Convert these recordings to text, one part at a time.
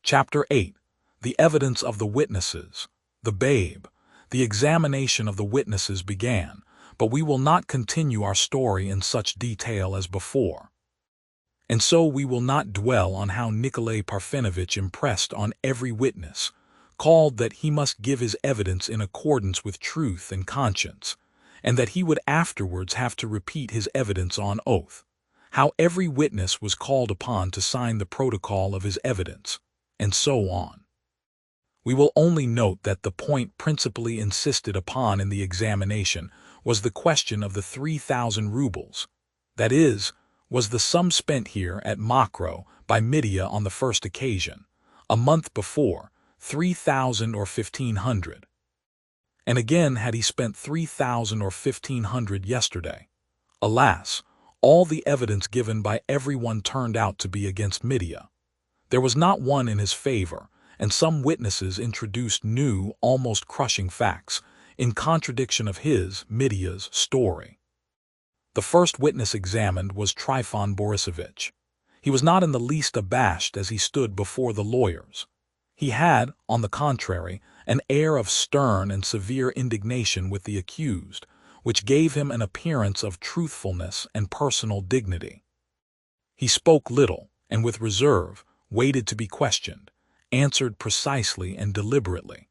Chapter 8. The Evidence of the Witnesses. The Babe. The examination of the witnesses began, but we will not continue our story in such detail as before. And so we will not dwell on how Nikolay Parfenovitch impressed on every witness, called that he must give his evidence in accordance with truth and conscience, and that he would afterwards have to repeat his evidence on oath, how every witness was called upon to sign the protocol of his evidence, and so on. We will only note that the point principally insisted upon in the examination was the question of the 3,000 rubles, that is, was the sum spent here at Mokroe by Mitya on the first occasion, a month before, 3,000 or 1,500. And again had he spent 3,000 or 1,500 yesterday. Alas, all the evidence given by everyone turned out to be against Mitya. There was not one in his favor, and some witnesses introduced new, almost crushing facts, in contradiction of his, Mitya's, story. The first witness examined was Trifon Borisovich. He was not in the least abashed as he stood before the lawyers. He had, on the contrary, an air of stern and severe indignation with the accused, which gave him an appearance of truthfulness and personal dignity. He spoke little, and with reserve, waited to be questioned, answered precisely and deliberately.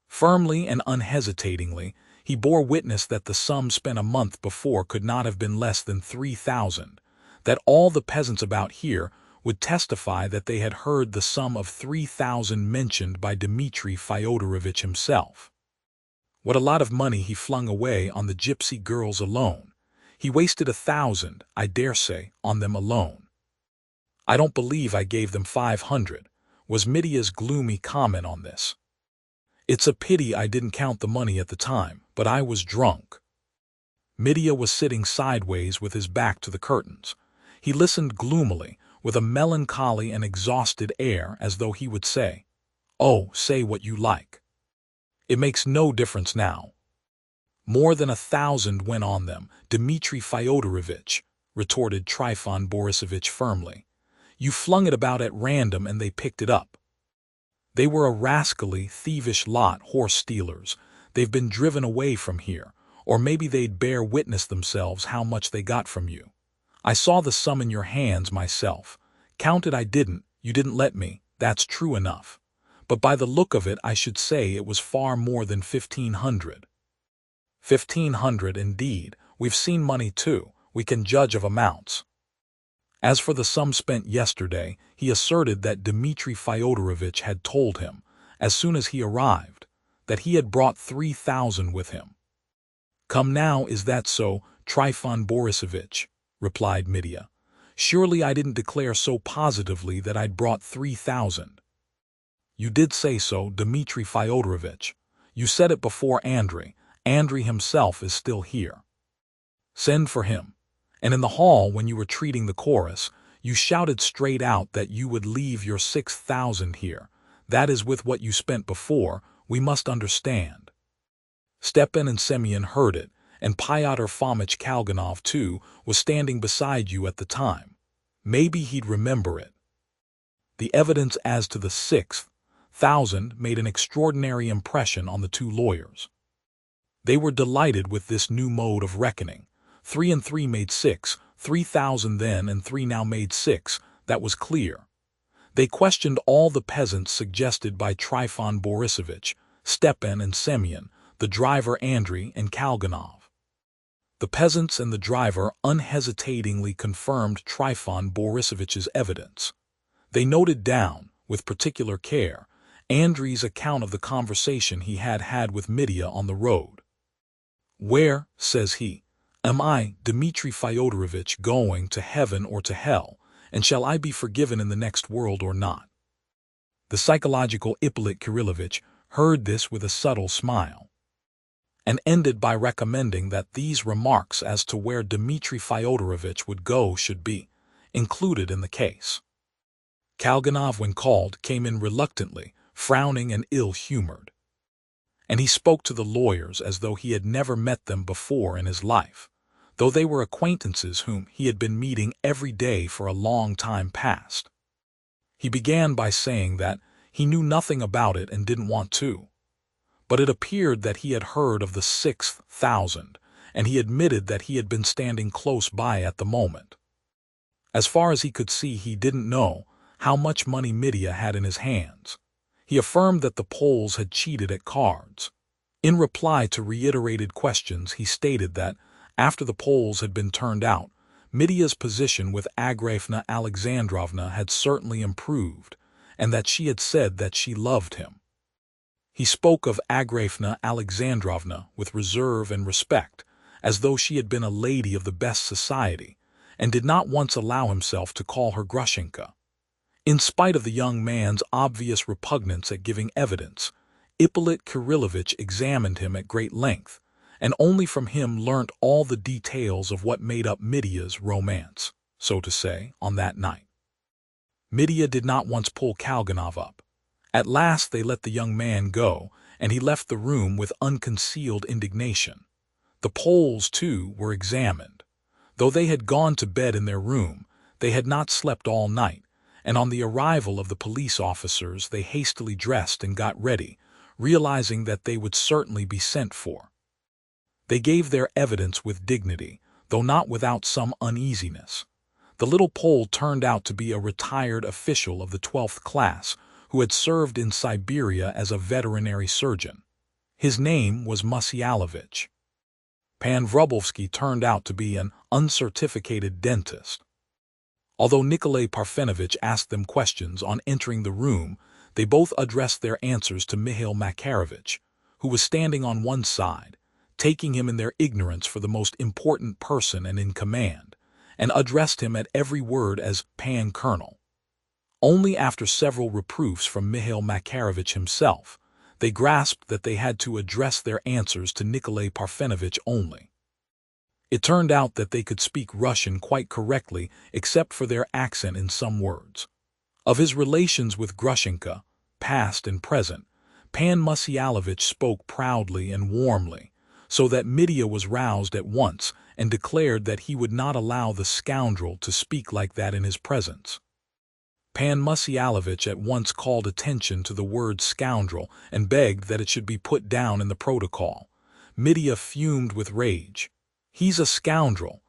Firmly and unhesitatingly, he bore witness that the sum spent a month before could not have been less than 3,000, that all the peasants about here would testify that they had heard the sum of 3,000 mentioned by Dmitri Fyodorovitch himself. What a lot of money he flung away on the gypsy girls alone. He wasted 1,000, I dare say, on them alone. I don't believe I gave them 500, was Mitya's gloomy comment on this. It's a pity I didn't count the money at the time, but I was drunk. Mitya was sitting sideways with his back to the curtains. He listened gloomily, with a melancholy and exhausted air, as though he would say, "Oh, say what you like. It makes no difference now." "More than 1,000 went on them, Dmitri Fyodorovitch," retorted Trifon Borisovitch firmly. "You flung it about at random and they picked it up. They were a rascally, thievish lot, horse stealers. They've been driven away from here, or maybe they'd bear witness themselves how much they got from you. I saw the sum in your hands myself. Count it I didn't, you didn't let me, that's true enough. But by the look of it I should say it was far more than 1,500. 1,500 indeed, we've seen money too, we can judge of amounts." As for the sum spent yesterday, he asserted that Dmitri Fyodorovitch had told him, as soon as he arrived, that he had brought 3,000 with him. "Come now, is that so, Trifon Borisovitch?" replied Mitya. "Surely I didn't declare so positively that I'd brought 3,000. "You did say so, Dmitri Fyodorovitch. You said it before Andrei. Andrei himself is still here. Send for him. And in the hall, when you were treating the chorus, you shouted straight out that you would leave your 6,000 here. That is with what you spent before, we must understand." Stepan and Semyon heard it, and Pyotr Fomitch Kalganov, too, was standing beside you at the time. Maybe he'd remember it. The evidence as to the 6,000 made an extraordinary impression on the two lawyers. They were delighted with this new mode of reckoning. 3 and 3 made 6, 3,000 then and 3 now made 6, that was clear. They questioned all the peasants suggested by Trifon Borisovitch, Stepan and Semyon, the driver Andrei and Kalganov. The peasants and the driver unhesitatingly confirmed Trifon Borisovitch's evidence. They noted down, with particular care, Andrei's account of the conversation he had had with Mitya on the road. "Where," says he, "am I, Dmitri Fyodorovitch, going to heaven or to hell, and shall I be forgiven in the next world or not?" The psychological Ippolit Kirillovitch heard this with a subtle smile, and ended by recommending that these remarks as to where Dmitri Fyodorovitch would go should be included in the case. Kalganov, when called, came in reluctantly, frowning and ill-humored. And he spoke to the lawyers as though he had never met them before in his life, though they were acquaintances whom he had been meeting every day for a long time past. He began by saying that, He knew nothing about it and didn't want to. But it appeared that he had heard of the 6,000, and he admitted that he had been standing close by at the moment. As far as he could see, he didn't know how much money Mitya had in his hands. He affirmed that the Poles had cheated at cards. In reply to reiterated questions, he stated that, after the Poles had been turned out, Mitya's position with Agrafena Alexandrovna had certainly improved, and that she had said that she loved him. He spoke of Agrafena Alexandrovna with reserve and respect, as though she had been a lady of the best society, and did not once allow himself to call her Grushenka. In spite of the young man's obvious repugnance at giving evidence, Ippolit Kirillovitch examined him at great length, and only from him learnt all the details of what made up Mitya's romance, so to say, on that night. Mitya did not once pull Kalganov up. At last they let the young man go, and he left the room with unconcealed indignation. The Poles, too, were examined. Though they had gone to bed in their room, they had not slept all night, and on the arrival of the police officers they hastily dressed and got ready, realizing that they would certainly be sent for. They gave their evidence with dignity, though not without some uneasiness. The little Pole turned out to be a retired official of the 12th class who had served in Siberia as a veterinary surgeon. His name was Musyalovich. Pan Wrubowski turned out to be an uncertificated dentist. Although Nikolay Parfenovitch asked them questions on entering the room, they both addressed their answers to Mihail Makarovich, who was standing on one side, taking him in their ignorance for the most important person and in command, and addressed him at every word as Pan Colonel. Only after several reproofs from Mihail Makarovich himself, they grasped that they had to address their answers to Nikolay Parfenovitch only. It turned out that they could speak Russian quite correctly except for their accent in some words. Of his relations with Grushenka, past and present, Pan Musyalovich spoke proudly and warmly, so that Mitya was roused at once and declared that he would not allow the scoundrel to speak like that in his presence. Pan Musyalovich at once called attention to the word scoundrel and begged that it should be put down in the protocol. Mitya fumed with rage. "He's a scoundrel,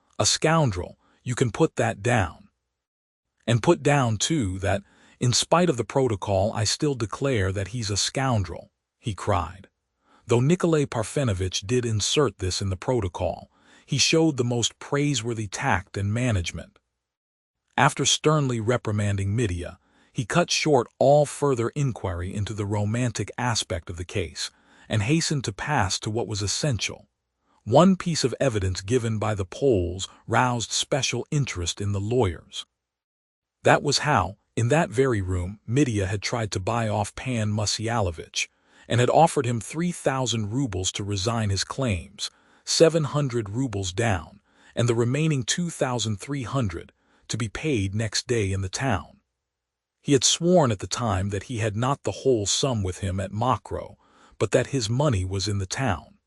you can put that down. And put down, too, that, in spite of the protocol, I still declare that he's a scoundrel," he cried. Though Nikolay Parfenovitch did insert this in the protocol, he showed the most praiseworthy tact and management. After sternly reprimanding Mitya, he cut short all further inquiry into the romantic aspect of the case, and hastened to pass to what was essential. One piece of evidence given by the Poles roused special interest in the lawyers. That was how, in that very room, Mitya had tried to buy off Pan Musyalovich, and had offered him 3,000 rubles to resign his claims, 700 rubles down, and the remaining 2,300 to be paid next day in the town. He had sworn at the time that he had not the whole sum with him at Mokroe, but that his money was in the town.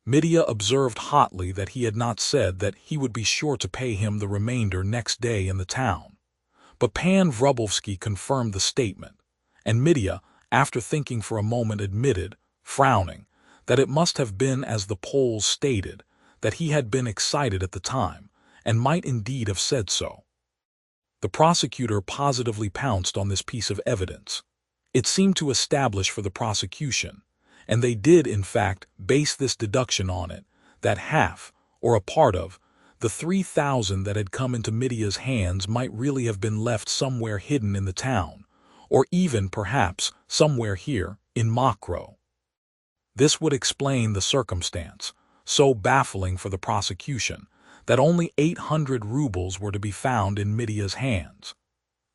Mitya observed hotly that he had not said that he would be sure to pay him the remainder next day in the town. But Pan Wrubowski confirmed the statement, and Mitya, after thinking for a moment, admitted, frowning, that it must have been as the Poles stated, that he had been excited at the time, and might indeed have said so. The prosecutor positively pounced on this piece of evidence. It seemed to establish for the prosecution, and they did, in fact, base this deduction on it, that half, or a part of, the 3,000 that had come into Mitya's hands might really have been left somewhere hidden in the town, or even, perhaps, somewhere here, in Mokroe. This would explain the circumstance, so baffling for the prosecution, that only 800 rubles were to be found in Mitya's hands.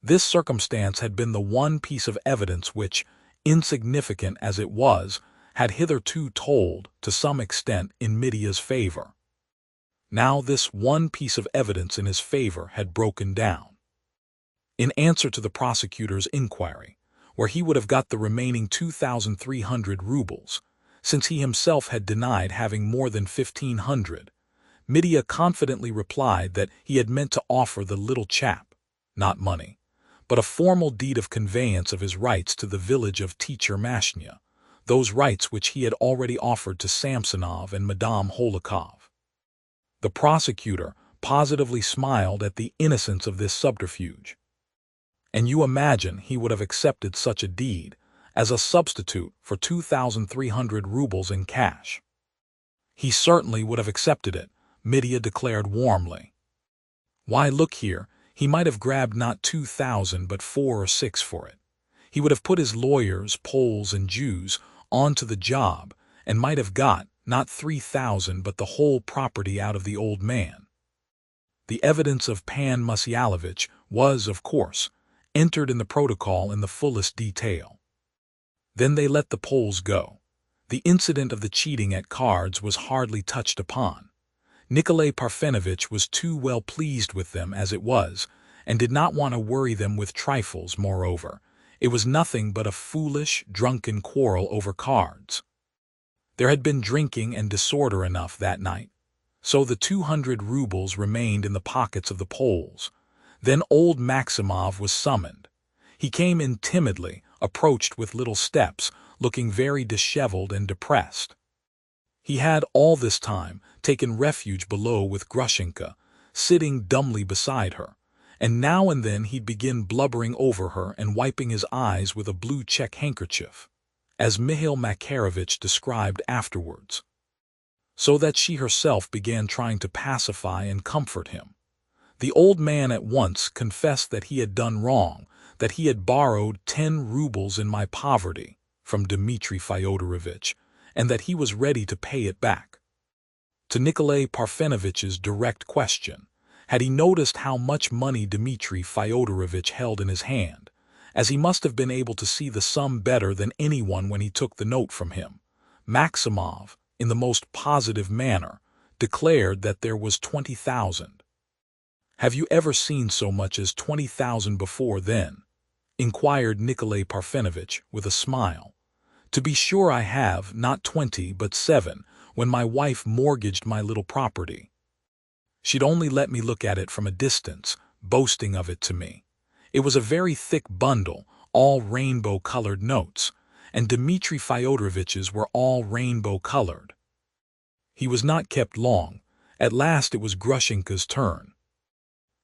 This circumstance had been the one piece of evidence which, insignificant as it was, had hitherto told, to some extent, in Mitya's favor. Now this one piece of evidence in his favor had broken down. In answer to the prosecutor's inquiry, where he would have got the remaining 2,300 rubles, since he himself had denied having more than 1,500, Mitya confidently replied that he had meant to offer the little chap, not money, but a formal deed of conveyance of his rights to the village of Teacher Mashnya, those rights which he had already offered to Samsonov and Madame Holikov. The prosecutor positively smiled at the innocence of this subterfuge. And you imagine he would have accepted such a deed as a substitute for 2,300 rubles in cash? He certainly would have accepted it, Mitya declared warmly. Why, look here, he might have grabbed not 2,000 but 4 or 6 for it. He would have put his lawyers, Poles and Jews onto the job and might have got not 3,000 but the whole property out of the old man. The evidence of Pan Musyalovich was, of course, entered in the protocol in the fullest detail. Then they let the Poles go. The incident of the cheating at cards was hardly touched upon. Nikolay Parfenovitch was too well pleased with them as it was, and did not want to worry them with trifles. Moreover, it was nothing but a foolish, drunken quarrel over cards. There had been drinking and disorder enough that night, so the 200 rubles remained in the pockets of the Poles. Then old Maximov was summoned. He came in timidly, approached with little steps, looking very disheveled and depressed. He had all this time taken refuge below with Grushenka, sitting dumbly beside her, and now and then he'd begin blubbering over her and wiping his eyes with a blue check handkerchief, as Mihail Makarovich described afterwards, so that she herself began trying to pacify and comfort him. The old man at once confessed that he had done wrong, that he had borrowed 10 rubles in my poverty from Dmitri Fyodorovitch, and that he was ready to pay it back. To Nikolay Parfenovitch's direct question, had he noticed how much money Dmitri Fyodorovitch held in his hand, as he must have been able to see the sum better than anyone when he took the note from him, Maximov, in the most positive manner, declared that there was 20,000. "Have you ever seen so much as 20,000 before then?" inquired Nikolay Parfenovitch with a smile. "To be sure I have, not 20 but 7, when my wife mortgaged my little property. She'd only let me look at it from a distance, boasting of it to me. It was a very thick bundle, all rainbow-colored notes, and Dmitri Fyodorovitch's were all rainbow-colored." He was not kept long. At last it was Grushenka's turn.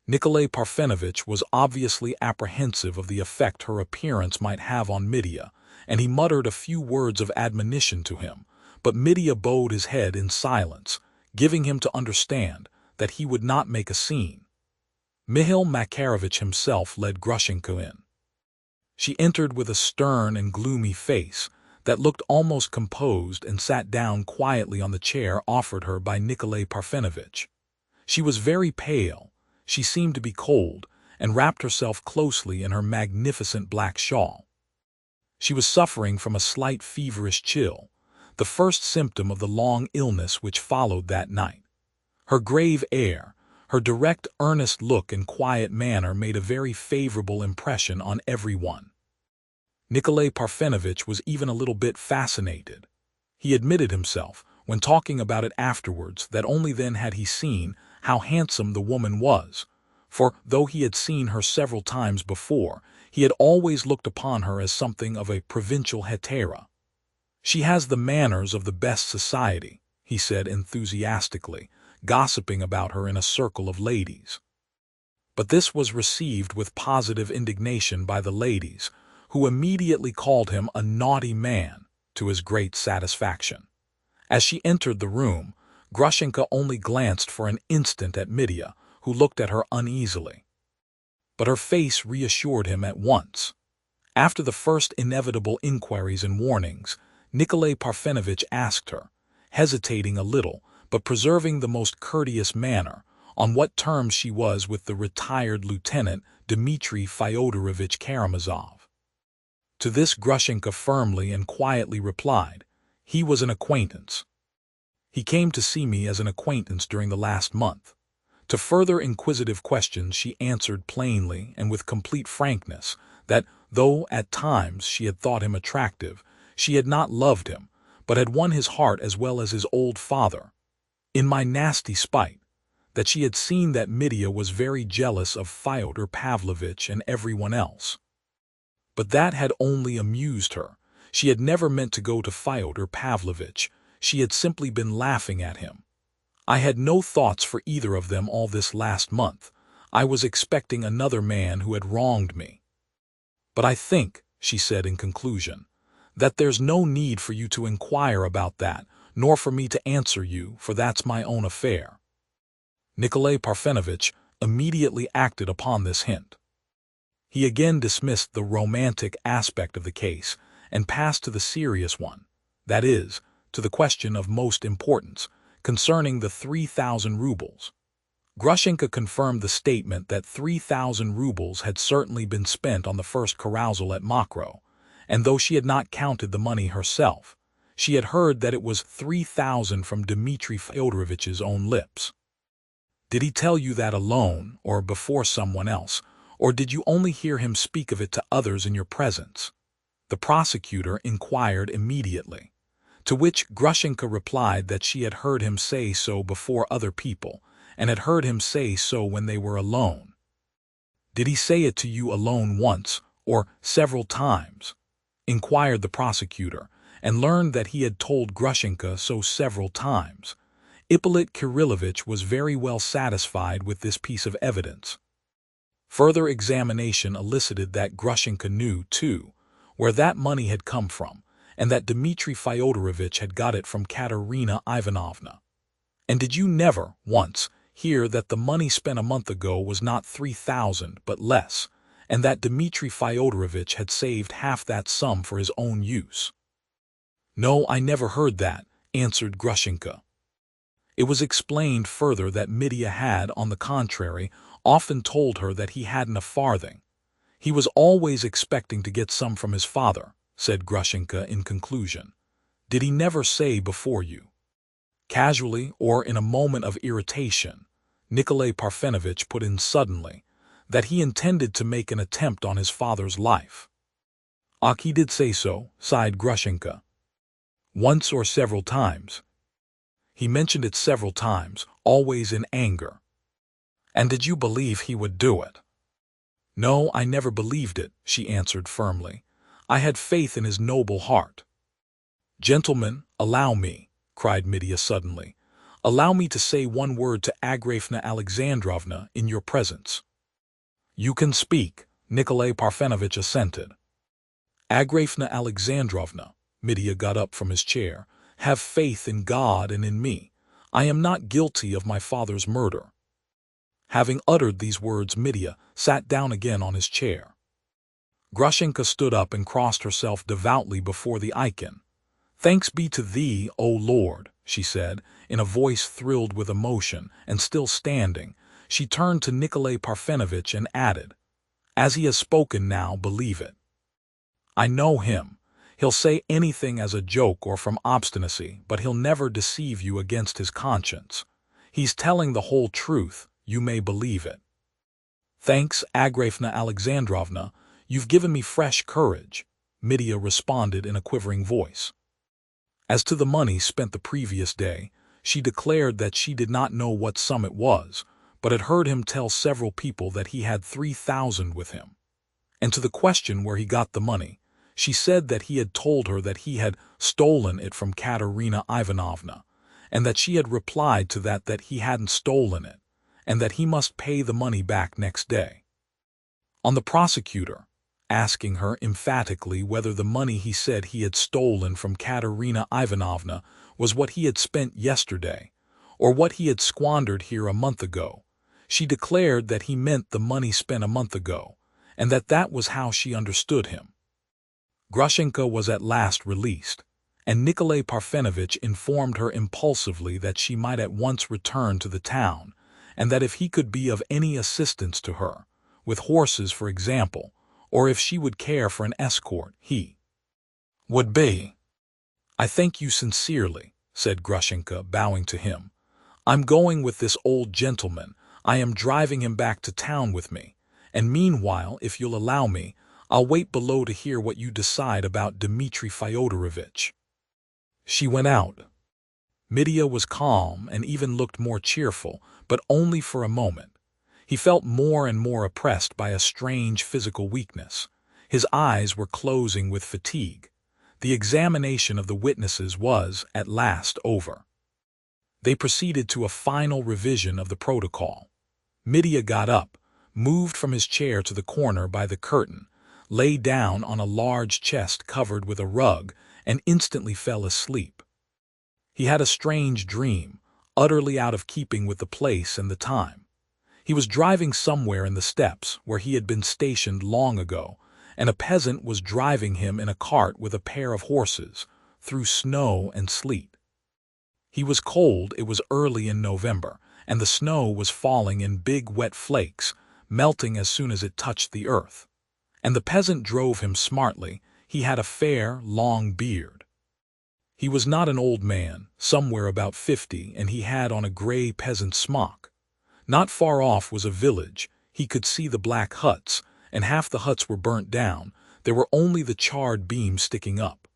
Nikolay Parfenovitch was obviously apprehensive of the effect her appearance might have on Mitya, and he muttered a few words of admonition to him, but Mitya bowed his head in silence, giving him to understand that he would not make a scene. Mihail Makarovich himself led Grushenka in. She entered with a stern and gloomy face that looked almost composed and sat down quietly on the chair offered her by Nikolay Parfenovitch. She was very pale, she seemed to be cold, and wrapped herself closely in her magnificent black shawl. She was suffering from a slight feverish chill, the first symptom of the long illness which followed that night. Her grave air, her direct, earnest look and quiet manner made a very favorable impression on everyone. Nikolay Parfenovitch was even a little bit fascinated. He admitted himself, when talking about it afterwards, that only then had he seen how handsome the woman was, for though he had seen her several times before, he had always looked upon her as something of a provincial hetera. "She has the manners of the best society," he said enthusiastically, gossiping about her in a circle of ladies. But this was received with positive indignation by the ladies, who immediately called him a naughty man, to his great satisfaction. As she entered the room, Grushenka only glanced for an instant at Mitya, who looked at her uneasily. But her face reassured him at once. After the first inevitable inquiries and warnings, Nikolay Parfenovitch asked her, hesitating a little, but preserving the most courteous manner, on what terms she was with the retired lieutenant Dmitri Fyodorovitch Karamazov. To this Grushenka firmly and quietly replied, "He was an acquaintance. He came to see me as an acquaintance during the last month." To further inquisitive questions she answered plainly and with complete frankness that, though at times she had thought him attractive, she had not loved him, but had won his heart as well as his old father, in my nasty spite, that she had seen that Mitya was very jealous of Fyodor Pavlovich and everyone else. But that had only amused her. She had never meant to go to Fyodor Pavlovich. She had simply been laughing at him. I had no thoughts for either of them all this last month. I was expecting another man who had wronged me. But I think, she said in conclusion, that there's no need for you to inquire about that, nor for me to answer you, for that's my own affair. Nikolay Parfenovitch immediately acted upon this hint. He again dismissed the romantic aspect of the case and passed to the serious one, that is, to the question of most importance, concerning the 3,000 rubles. Grushenka confirmed the statement that 3,000 rubles had certainly been spent on the first carousal at Mokroe, and though she had not counted the money herself, she had heard that it was 3,000 from Dmitri Fyodorovich's own lips. Did he tell you that alone, or before someone else, or did you only hear him speak of it to others in your presence? The prosecutor inquired immediately, to which Grushenka replied that she had heard him say so before other people, and had heard him say so when they were alone. Did he say it to you alone once, or several times? Inquired the prosecutor, and learned that he had told Grushenka so several times. Ippolit Kirillovich was very well satisfied with this piece of evidence. Further examination elicited that Grushenka knew, too, where that money had come from, and that Dmitri Fyodorovich had got it from Katerina Ivanovna. And did you never, once, hear that the money spent a month ago was not 3,000 but less, and that Dmitri Fyodorovich had saved half that sum for his own use? No, I never heard that, answered Grushenka. It was explained further that Mitya had, on the contrary, often told her that he hadn't a farthing. He was always expecting to get some from his father, said Grushenka in conclusion. Did he never say before you? Casually, or in a moment of irritation, Nikolay Parfenovitch put in suddenly that he intended to make an attempt on his father's life. He did say so, sighed Grushenka. Once or several times. He mentioned it several times, always in anger. And did you believe he would do it? No, I never believed it, she answered firmly. I had faith in his noble heart. Gentlemen, allow me, cried Mitya suddenly. Allow me to say one word to Agrafena Alexandrovna in your presence. You can speak, Nikolay Parfenovitch assented. Agrafena Alexandrovna, Mitya got up from his chair, have faith in God and in me. I am not guilty of my father's murder. Having uttered these words, Mitya sat down again on his chair. Grushenka stood up and crossed herself devoutly before the icon. Thanks be to thee, O Lord, she said, in a voice thrilled with emotion, and still standing, she turned to Nikolay Parfenovitch and added, As he has spoken now, believe it. I know him. He'll say anything as a joke or from obstinacy, but he'll never deceive you against his conscience. He's telling the whole truth, you may believe it. Thanks, Agrafena Alexandrovna, you've given me fresh courage, Mitya responded in a quivering voice. As to the money spent the previous day, she declared that she did not know what sum it was, but had heard him tell several people that he had 3,000 with him. And to the question where he got the money, she said that he had told her that he had stolen it from Katerina Ivanovna, and that she had replied to that he hadn't stolen it, and that he must pay the money back next day. On the prosecutor asking her emphatically whether the money he said he had stolen from Katerina Ivanovna was what he had spent yesterday, or what he had squandered here a month ago, she declared that he meant the money spent a month ago, and that was how she understood him. Grushenka was at last released, and Nikolay Parfenovitch informed her impulsively that she might at once return to the town, and that if he could be of any assistance to her, with horses for example, or if she would care for an escort, he would be. I thank you sincerely, said Grushenka, bowing to him. I'm going with this old gentleman. I am driving him back to town with me, and meanwhile, if you'll allow me, I'll wait below to hear what you decide about Dmitri Fyodorovich. She went out. Mitya was calm and even looked more cheerful, but only for a moment. He felt more and more oppressed by a strange physical weakness. His eyes were closing with fatigue. The examination of the witnesses was, at last, over. They proceeded to a final revision of the protocol. Mitya got up, moved from his chair to the corner by the curtain, lay down on a large chest covered with a rug, and instantly fell asleep. He had a strange dream, utterly out of keeping with the place and the time. He was driving somewhere in the steppes where he had been stationed long ago, and a peasant was driving him in a cart with a pair of horses, through snow and sleet. He was cold. It was early in November, and the snow was falling in big wet flakes, melting as soon as it touched the earth. And the peasant drove him smartly. He had a fair, long beard. He was not an old man, somewhere about 50, and he had on a gray peasant smock. Not far off was a village. He could see the black huts, and half the huts were burnt down. There were only the charred beams sticking up.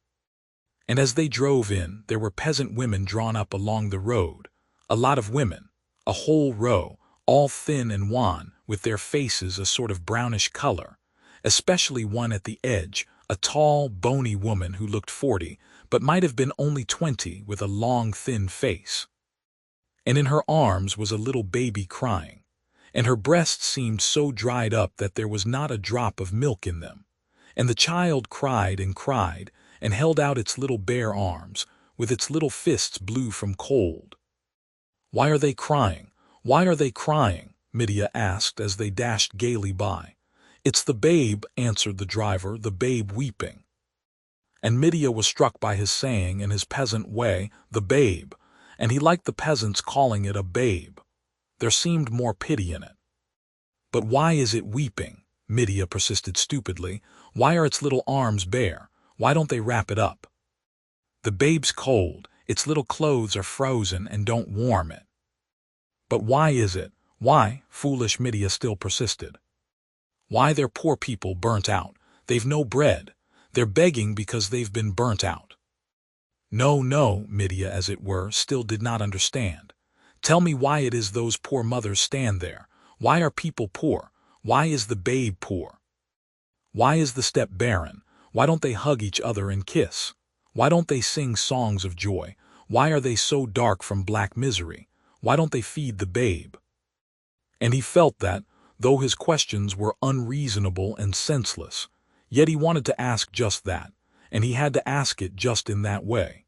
And as they drove in, there were peasant women drawn up along the road. A lot of women, a whole row, all thin and wan, with their faces a sort of brownish color, especially one at the edge, a tall, bony woman who looked 40, but might have been only 20, with a long, thin face. And in her arms was a little baby crying, and her breasts seemed so dried up that there was not a drop of milk in them. And the child cried and held out its little bare arms, with its little fists blue from cold. "Why are they crying? Why are they crying?" Mitya asked as they dashed gaily by. "It's the babe," answered the driver, "the babe weeping." And Mitya was struck by his saying in his peasant way, "the babe," and he liked the peasants calling it a babe. There seemed more pity in it. "But why is it weeping?" Mitya persisted stupidly. "Why are its little arms bare? Why don't they wrap it up?" "The babe's cold. Its little clothes are frozen and don't warm it." "But why is it? Why?" Foolish Mitya still persisted. "Why, they're poor people burnt out. They've no bread. They're begging because they've been burnt out." No, Mitya, as it were, still did not understand. "Tell me why it is those poor mothers stand there. Why are people poor? Why is the babe poor? Why is the steppe barren? Why don't they hug each other and kiss? Why don't they sing songs of joy? Why are they so dark from black misery? Why don't they feed the babe?" And he felt that, though his questions were unreasonable and senseless, yet he wanted to ask just that, and he had to ask it just in that way.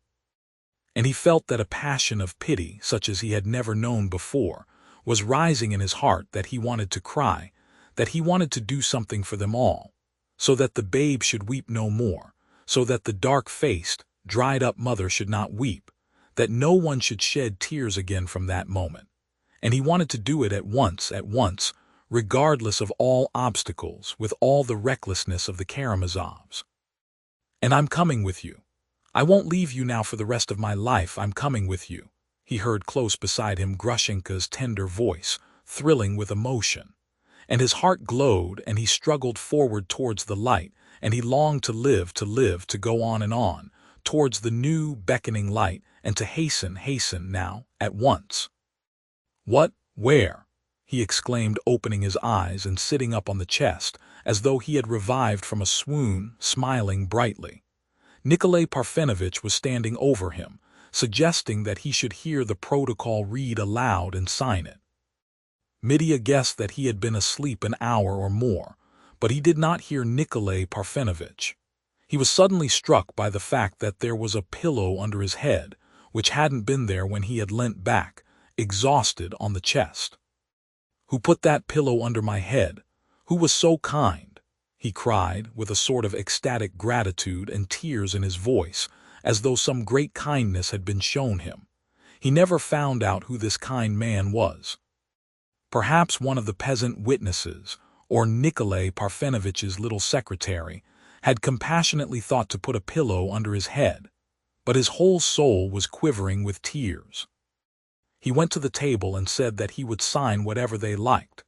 And he felt that a passion of pity, such as he had never known before, was rising in his heart, that he wanted to cry, that he wanted to do something for them all, so that the babe should weep no more, so that the dark-faced, dried-up mother should not weep, that no one should shed tears again from that moment. And he wanted to do it at once, regardless of all obstacles, with all the recklessness of the Karamazovs. "And I'm coming with you. I won't leave you now for the rest of my life. I'm coming with you," he heard close beside him Grushenka's tender voice, thrilling with emotion. And his heart glowed, and he struggled forward towards the light, and he longed to live, to go on and on, towards the new, beckoning light, and to hasten now, at once. "What? Where?" he exclaimed, opening his eyes and sitting up on the chest, as though he had revived from a swoon, smiling brightly. Nikolay Parfenovitch was standing over him, suggesting that he should hear the protocol read aloud and sign it. Mitya guessed that he had been asleep an hour or more, but he did not hear Nikolay Parfenovitch. He was suddenly struck by the fact that there was a pillow under his head, which hadn't been there when he had leant back, exhausted, on the chest. "Who put that pillow under my head? Who was so kind?" he cried, with a sort of ecstatic gratitude and tears in his voice, as though some great kindness had been shown him. He never found out who this kind man was. Perhaps one of the peasant witnesses, or Nikolay Parfenovitch's little secretary, had compassionately thought to put a pillow under his head, but his whole soul was quivering with tears. He went to the table and said that he would sign whatever they liked.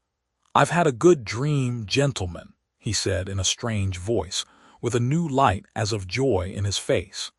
"I've had a good dream, gentlemen," he said in a strange voice, with a new light as of joy in his face.